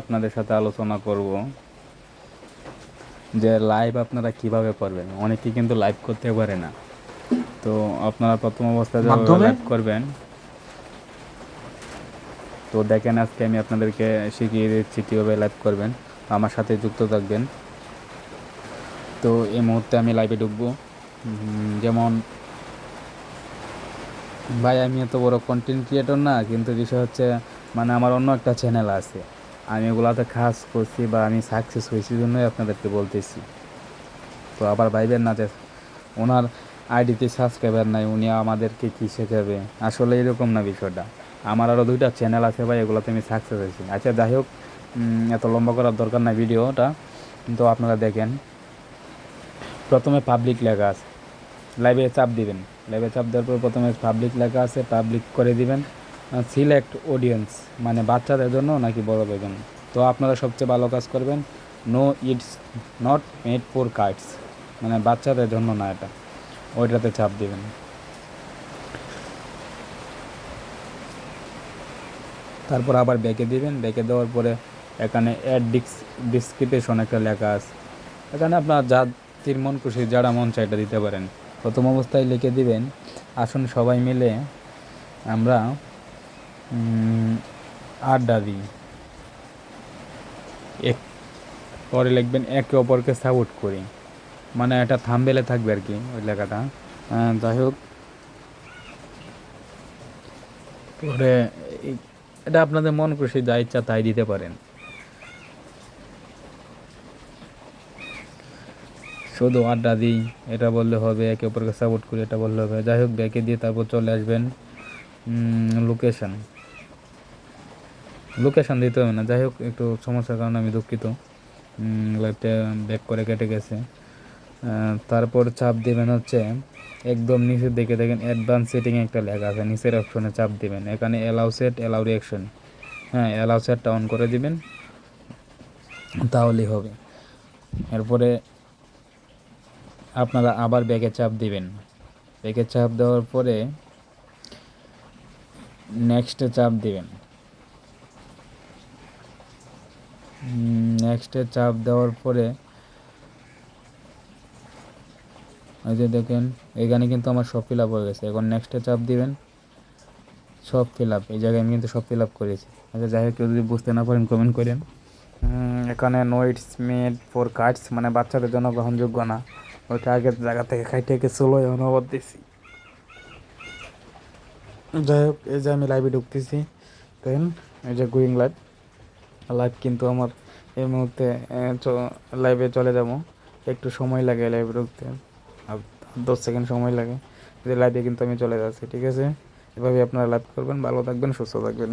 আপনাদের সাথে আলোচনা করব যে লাইভ আপনারা কিভাবে করবেন। অনেকেই কিন্তু লাইভ করতে পারে না। তো আপনারা প্রথম অবস্থায় যেভাবে মাধ্যমে লাইভ করবেন, তো দেখেন আজকে আমি আপনাদেরকে শিখিয়ে দিচ্ছি কীভাবে লাইভ করবেন। আমার সাথে যুক্ত থাকবেন। তো এই মুহূর্তে আমি লাইভে ঢুকবো। যেমন ভাই, আমি এত বড় কন্টেন্ট ক্রিয়েটর না, কিন্তু বিষয় হচ্ছে মানে আমার অন্য একটা চ্যানেল আছে, আমি ওগুলাতে কাজ করছি বা আমি সাকসেস হয়েছি জন্যই আপনাদেরকে বলতেছি। তো আবার ভাইবেন না যে ওনার আইডিতে সাবস্ক্রাইবার নাই, উনি আমাদেরকে কী শেখাবে। আসলে এরকম না বিষয়টা। আমার আরও 2টা চ্যানেল আছে ভাই, এগুলোতে আমি সাকসেস হয়েছি। আচ্ছা যাই হোক, এত লম্বা করার দরকার নাই ভিডিওটা। কিন্তু আপনারা দেখেন, প্রথমে পাবলিক লেখা আছে, লাইভে চাপ দিবেন। লাইভে চাপ দেওয়ার পর প্রথমে পাবলিক লেখা আছে, পাবলিক করে দিবেন। সিলেক্ট অডিয়েন্স, মানে বাচ্চাদের জন্য নাকি বড়দের জন্য। তো আপনারা সবচেয়ে ভালো কাজ করবেন, no it's not made for kites, মানে বাচ্চাদের জন্য না এটা, ওইটাতে চাপ দিবেন। তারপর আবার ব্যাকে দিবেন। ব্যাকে দেওয়ার পরে এখানে অ্যাড ডিসক্রিপশন একটা লেখা আছে, এখানে আপনার জাতির মন খুশি যারা মন চাই এটা দিতে পারেন। প্রথম অবস্থায় লিখে দিবেন, আসুন সবাই মিলে আমরা আড্ডা দিই। এক পরে লিখবেন একে অপরকে সাপোর্ট করি, মানে এটা থাম্বনেলে থাকবে আর কি ওই লেখাটা। যাই হোক, পরে এটা আপনাদের মন খুশি যা ইচ্ছা তাই দিতে পারেন। শুধু আড্ডা দিই এটা বললে হবে, একে অপরকে সাপোর্ট করি এটা বললে হবে। যাই হোক, ব্যাকে দিয়ে তারপর চলে আসবেন লোকেশন। লোকেশন দিতে হবে না, যাই হোক একটু সমস্যার কারণে আমি দুঃখিত, লাইভটা ব্যাক করে কেটে গেছে। তারপর চাপ দেবেন হচ্ছে একদম নিচের দিকে দেখেন অ্যাডভান্স সেটিং একটা লেখা আছে, নিচের অপশনে চাপ দিবেন। এখানে অ্যালাউ সেট অ্যালাউ রিয়াকশন, হ্যাঁ অ্যালাউ সেটটা অন করে দিবেন, তাহলেই হবে। এরপরে আপনারা আবার ব্যাকে চাপ দিবেন। ব্যাকে চাপ দেওয়ার পরে নেক্সটে চাপ দিবেন। নেক্সটে চাপ দেওয়ার পরে ওই যে দেখেন এখানে কিন্তু আমার সব ফিল আপ হয়ে গেছে। এখন নেক্সটে চাপ দিবেন, সব ফিল আপ, এই জায়গায় আমি কিন্তু সব ফিল আপ করেছি। আচ্ছা যাই হোক, কেউ যদি বুঝতে না পারেন কমেন্ট করেন। এখানে no it's made for cards, মানে বাচ্চাদের জন্য গ্রহণযোগ্য না, ওইটা আগের জায়গা থেকে খাইটে চলো অনুবাদ দিছি। যাই হোক, এই যে আমি লাইভে ঢুকতেছি, দেন এই যে গোয়িং লাইভ। লাইভ কিন্তু আমার এই মুহূর্তে লাইভে চলে যাব। একটু সময় লাগে লাইভে ঢুকতে, 10 সেকেন্ড সময় লাগে। লাইভে কিন্তু আমি চলে যাচ্ছি, ঠিক আছে। এভাবে আপনারা লাইভ করবেন। ভালো থাকবেন, সুস্থ থাকবেন।